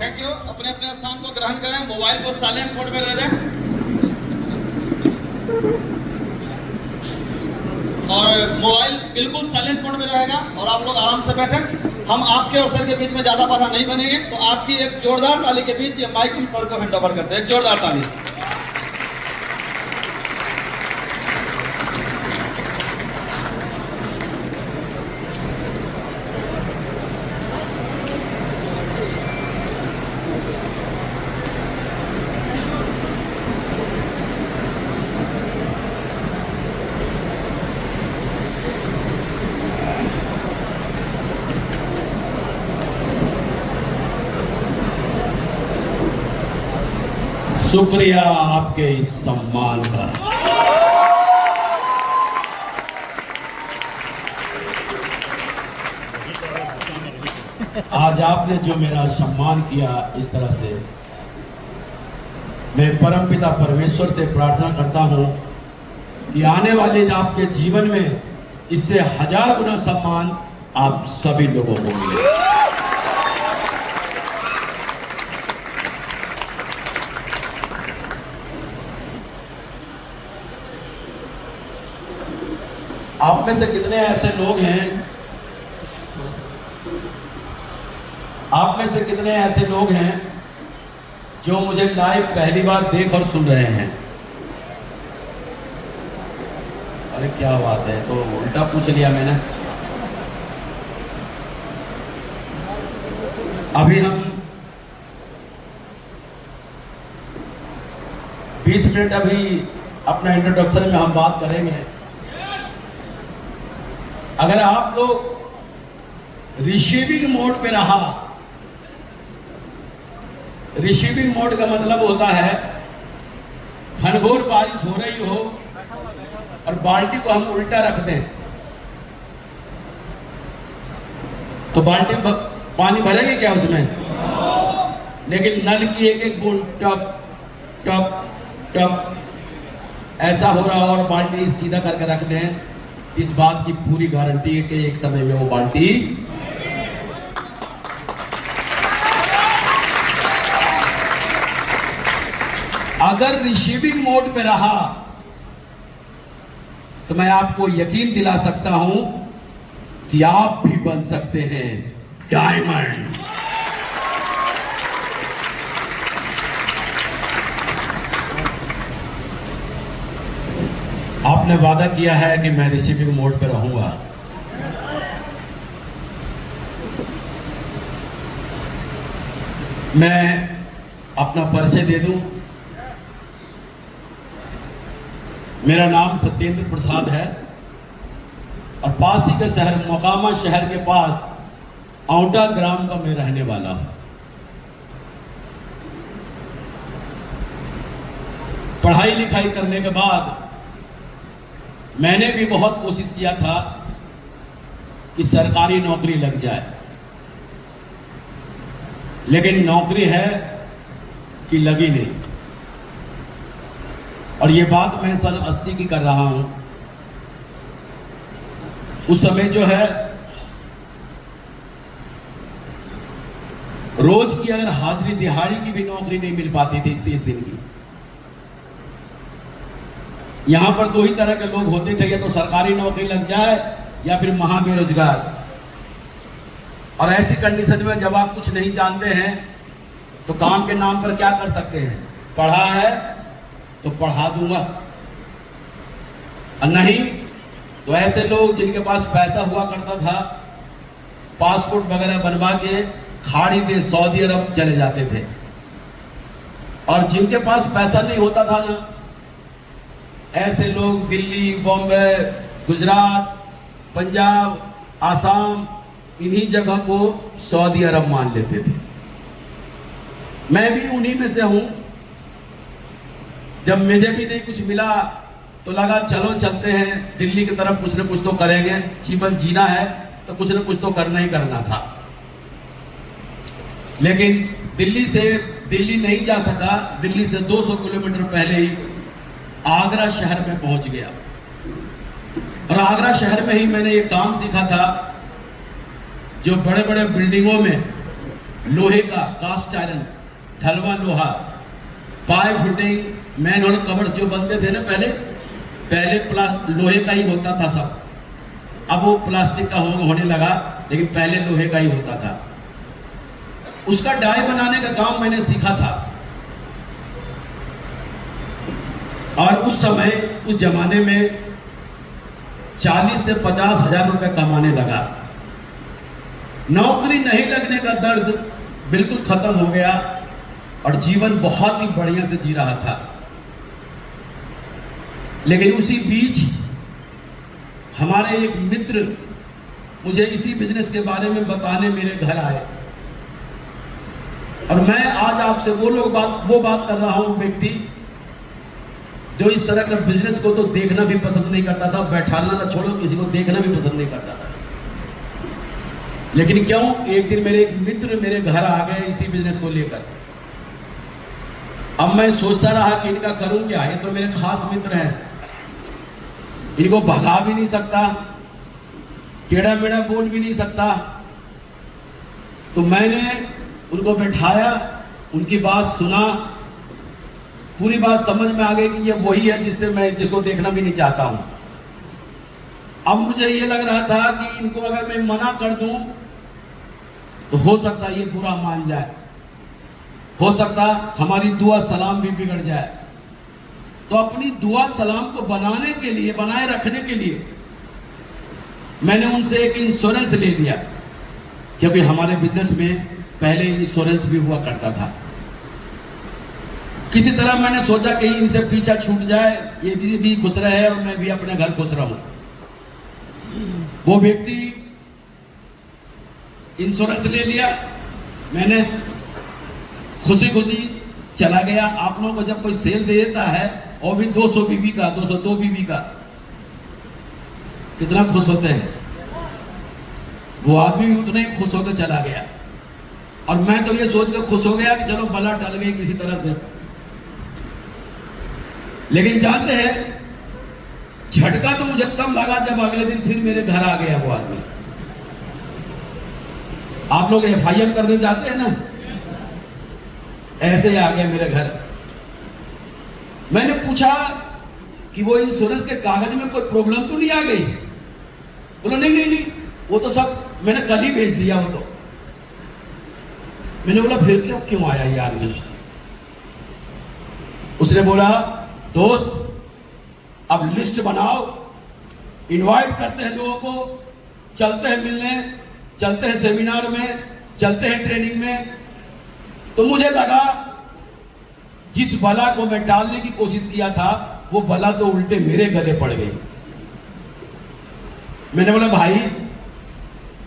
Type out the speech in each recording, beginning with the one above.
Thank you. अपने अपने स्थान को ग्रहण करें, मोबाइल को साइलेंट मोड में रह दें और मोबाइल बिल्कुल साइलेंट मोड में रहेगा और आप लोग आराम से बैठें। हम आपके और सर के बीच में ज्यादा बाधा नहीं बनेंगे, तो आपकी एक जोरदार ताली के बीच ये माइक हम सर को हैंड ओवर करते हैं। एक जोरदार ताली। शुक्रिया आपके इस सम्मान का। आज आपने जो मेरा सम्मान किया इस तरह से, मैं परमपिता परमेश्वर से प्रार्थना करता हूं कि आने वाले आपके जीवन में इससे 1000 गुना सम्मान आप सभी लोगों को मिले। आप में से कितने ऐसे लोग हैं, आप में से कितने ऐसे लोग हैं जो मुझे लाइव पहली बार देख और सुन रहे हैं? अरे क्या बात है, तो उल्टा पूछ लिया मैंने। अभी हम 20 मिनट अभी अपना इंट्रोडक्शन में हम बात करेंगे। अगर आप लोग रिसीविंग मोड पे रहा, रिसीविंग मोड का मतलब होता है घनघोर बारिश हो रही हो और बाल्टी को हम उल्टा रख दें तो बाल्टी पानी भरेंगे क्या उसमें? लेकिन नल की एक एक बूंद टप टप टप ऐसा हो रहा और बाल्टी सीधा करके रख दें, इस बात की पूरी गारंटी है कि एक समय में वो बाल्टी अगर रिसीविंग मोड पे रहा तो मैं आपको यकीन दिला सकता हूं कि आप भी बन सकते हैं डायमंड। आपने वादा किया है कि मैं रिसीविंग मोड पे रहूंगा। मैं अपना परिचय दे दूं। मेरा नाम सत्येंद्र प्रसाद है और पास ही के शहर मोकामा शहर के पास औंटा ग्राम का मैं रहने वाला हूं। पढ़ाई लिखाई करने के बाद मैंने भी बहुत कोशिश किया था कि सरकारी नौकरी लग जाए, लेकिन नौकरी है कि लगी नहीं। और ये बात मैं सन 80 की कर रहा हूं। उस समय जो है रोज की अगर हाजिरी दिहाड़ी की भी नौकरी नहीं मिल पाती थी 30 दिन की। यहां पर दो ही तरह के लोग होते थे, या तो सरकारी नौकरी लग जाए या फिर महा बेरोजगार। और ऐसी कंडीशन में जब आप कुछ नहीं जानते हैं तो काम के नाम पर क्या कर सकते हैं? पढ़ा है तो पढ़ा दूंगा, और नहीं तो ऐसे लोग जिनके पास पैसा हुआ करता था पासपोर्ट वगैरह बनवा के खाड़ी थे, सऊदी अरब चले जाते थे। और जिनके पास पैसा नहीं होता था ना, ऐसे लोग दिल्ली, बॉम्बे, गुजरात, पंजाब, आसाम, इन्हीं जगह को सऊदी अरब मान लेते थे। मैं भी उन्हीं में से हूं। जब मुझे भी नहीं कुछ मिला तो लगा चलो चलते हैं दिल्ली की तरफ, कुछ न कुछ तो करेंगे, जीवन जीना है तो कुछ न कुछ तो करना ही करना था। लेकिन दिल्ली नहीं जा सका। दिल्ली से 200 किलोमीटर पहले ही आगरा शहर में पहुंच गया। और आगरा शहर में ही मैंने एक काम सीखा था, जो बड़े बड़े बिल्डिंगों में लोहे का, कास्ट आयरन, ढलवा लोहा, पाइप फिटिंग, मैनहोल कवर्स जो बनते थे ना, पहले लोहे का ही होता था सब। अब वो प्लास्टिक का होने लगा, लेकिन पहले लोहे का ही होता था। उसका डाई बनाने का काम मैंने सीखा था। और उस समय, उस जमाने में 40 से 50 हजार रुपए कमाने लगा। नौकरी नहीं लगने का दर्द बिल्कुल खत्म हो गया और जीवन बहुत ही बढ़िया से जी रहा था। लेकिन उसी बीच हमारे एक मित्र मुझे इसी बिजनेस के बारे में बताने मेरे घर आए। और मैं आज आपसे वो बात कर रहा हूं, व्यक्ति जो इस तरह का बिजनेस को तो देखना भी पसंद नहीं करता था, बैठाना ना छोड़ो, किसी को देखना भी पसंद नहीं करता था। लेकिन क्यों, एक दिन मेरे एक मित्र मेरे घर आ गए इसी बिजनेस को लेकर। अब मैं सोचता रहा कि इनका करूं क्या, ये तो मेरे खास मित्र हैं, इनको भगा भी नहीं सकता, टेढ़ा मेढ़ा बोल भी नहीं सकता। तो मैंने उनको बैठाया, उनकी बात सुना, पूरी बात समझ में आ गई कि ये वही है जिसको देखना भी नहीं चाहता हूं। अब मुझे ये लग रहा था कि इनको अगर मैं मना कर दूं तो हो सकता ये बुरा मान जाए, हो सकता हमारी दुआ सलाम भी बिगड़ जाए। तो अपनी दुआ सलाम को बनाए रखने के लिए मैंने उनसे एक इंश्योरेंस ले लिया, क्योंकि हमारे बिजनेस में पहले इंश्योरेंस भी हुआ करता था। किसी तरह मैंने सोचा कि इनसे पीछा छूट जाए, ये भी खुश रहे और मैं भी अपने घर खुश रहूं। वो व्यक्ति इंश्योरेंस ले लिया, मैंने खुशी खुशी चला गया। आप लोगों को जब कोई सेल दे देता है और भी 200 बीबी का, 202 बीबी का, कितना खुश होते हैं। वो आदमी भी उतना ही खुश होकर चला गया और मैं तो ये सोचकर खुश हो गया कि चलो बला टल गई किसी तरह से। लेकिन जानते हैं, झटका तो मुझे तब लगा जब अगले दिन फिर मेरे घर आ गया वो आदमी। आप लोग FIR करने जाते हैं ना, ऐसे ही आ गया मेरे घर। मैंने पूछा कि वो इंश्योरेंस के कागज में कोई प्रॉब्लम तो नहीं आ गई? बोला नहीं, वो तो सब मैंने कल ही भेज दिया वो तो। मैंने बोला फिर क्यों आया ये आदमी? उसने बोला दोस्त अब लिस्ट बनाओ, इनवाइट करते हैं लोगों को, चलते हैं मिलने, चलते हैं सेमिनार में, चलते हैं ट्रेनिंग में। तो मुझे लगा जिस बला को मैं टालने की कोशिश किया था वो बला तो उल्टे मेरे गले पड़ गई। मैंने बोला भाई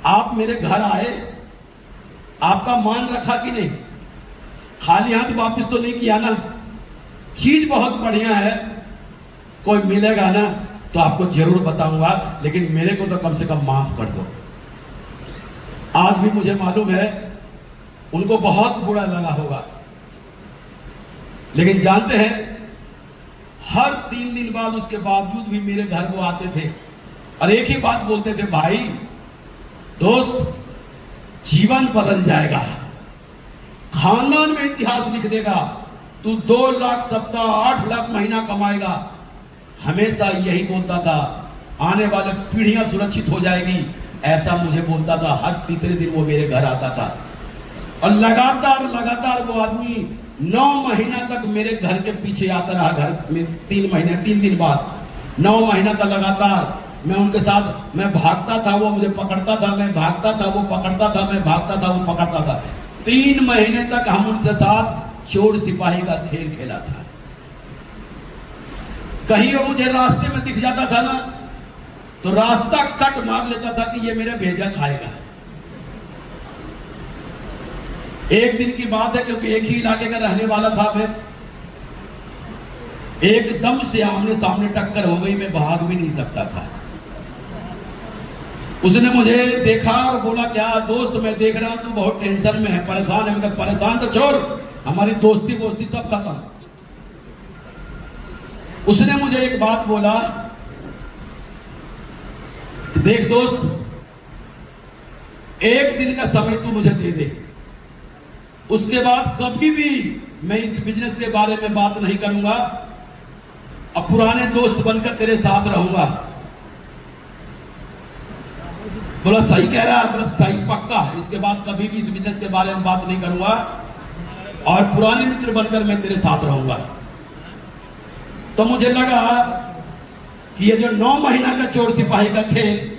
आप मेरे घर आए, आपका मान रखा कि नहीं? खाली हाथ वापस तो नहीं किया ना? चीज बहुत बढ़िया है, कोई मिलेगा ना तो आपको जरूर बताऊंगा, लेकिन मेरे को तो कम से कम माफ कर दो। आज भी मुझे मालूम है उनको बहुत बुरा लगा होगा, लेकिन जानते हैं हर 3 दिन बाद उसके बावजूद भी मेरे घर वो आते थे और एक ही बात बोलते थे, भाई दोस्त जीवन बदल जाएगा, खानदान में इतिहास लिख देगा, तू 2 लाख सप्ताह 8 लाख महीना कमाएगा। हमेशा यही बोलता था, आने वाले पीढ़ियां सुरक्षित हो जाएगी, ऐसा मुझे बोलता था। हर तीसरे दिन वो मेरे घर आता था और लगातार वो आदमी 9 महीना तक मेरे घर के पीछे आता रहा। घर में 3 दिन बाद 9 महीना तक लगातार मैं उनके साथ, मैं भागता था वो मुझे पकड़ता था, मैं भागता था वो पकड़ता था, मैं भागता था वो पकड़ता था। 3 महीने तक हम उनके साथ चोर सिपाही का खेल खेला था। कहीं वो मुझे रास्ते में दिख जाता था ना, तो रास्ता कट मार लेता था कि ये मेरा भेजा खाएगा। एक दिन की बात है, क्योंकि एक ही इलाके का रहने वाला था मैं, एकदम से आमने सामने टक्कर हो गई, मैं भाग भी नहीं सकता था। उसने मुझे देखा और बोला, क्या दोस्त मैं देख रहा हूं तू बहुत टेंशन में है, परेशान है। मैं कहा परेशान तो छोड़, हमारी दोस्ती वोस्ती सब खत्म। उसने मुझे एक बात बोला, देख दोस्त, एक दिन का समय तू मुझे दे दे, उसके बाद कभी भी मैं इस बिजनेस के बारे में बात नहीं करूंगा, अब पुराने दोस्त बनकर तेरे साथ रहूंगा। बोला सही कह रहा है, बोला सही पक्का, इसके बाद कभी भी इस बिजनेस के बारे में बात नहीं करूंगा और पुराने मित्र बनकर मैं तेरे साथ रहूंगा। तो मुझे लगा कि ये जो 9 महीना का चोर सिपाही का खेल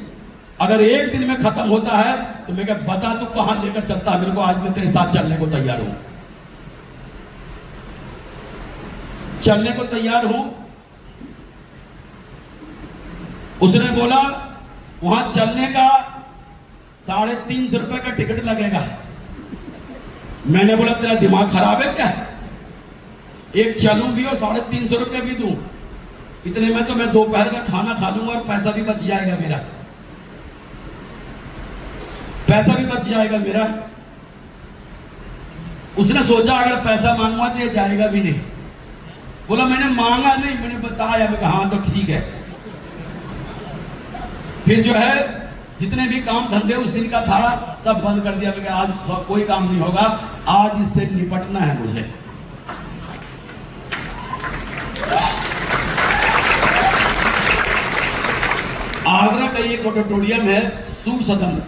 अगर एक दिन में खत्म होता है, तो मैं कहा बता तू कहां लेकर चलता है मेरे को, आज मैं तेरे साथ चलने को तैयार हूं, चलने को तैयार हूं। उसने बोला वहां चलने का 350 रुपए का टिकट लगेगा। मैंने बोला तेरा दिमाग खराब है क्या, एक चलूं भी और 350 रुपए भी दूं, इतने में तो मैं दोपहर का खाना खा लूंगा और पैसा भी बच जाएगा मेरा, पैसा भी बच जाएगा मेरा। उसने सोचा अगर पैसा मांगूंगा तो ये जाएगा भी नहीं। बोला मैंने मांगा नहीं, मैंने बताया। मैं कहा हाँ तो ठीक है। फिर जो है जितने भी काम धंधे उस दिन का था सब बंद कर दिया। मैं कहा आज कोई काम नहीं होगा, आज इससे निपटना है मुझे। आगरा का एक ऑडिटोरियम है सूर सदन,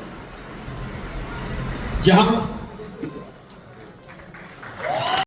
जहां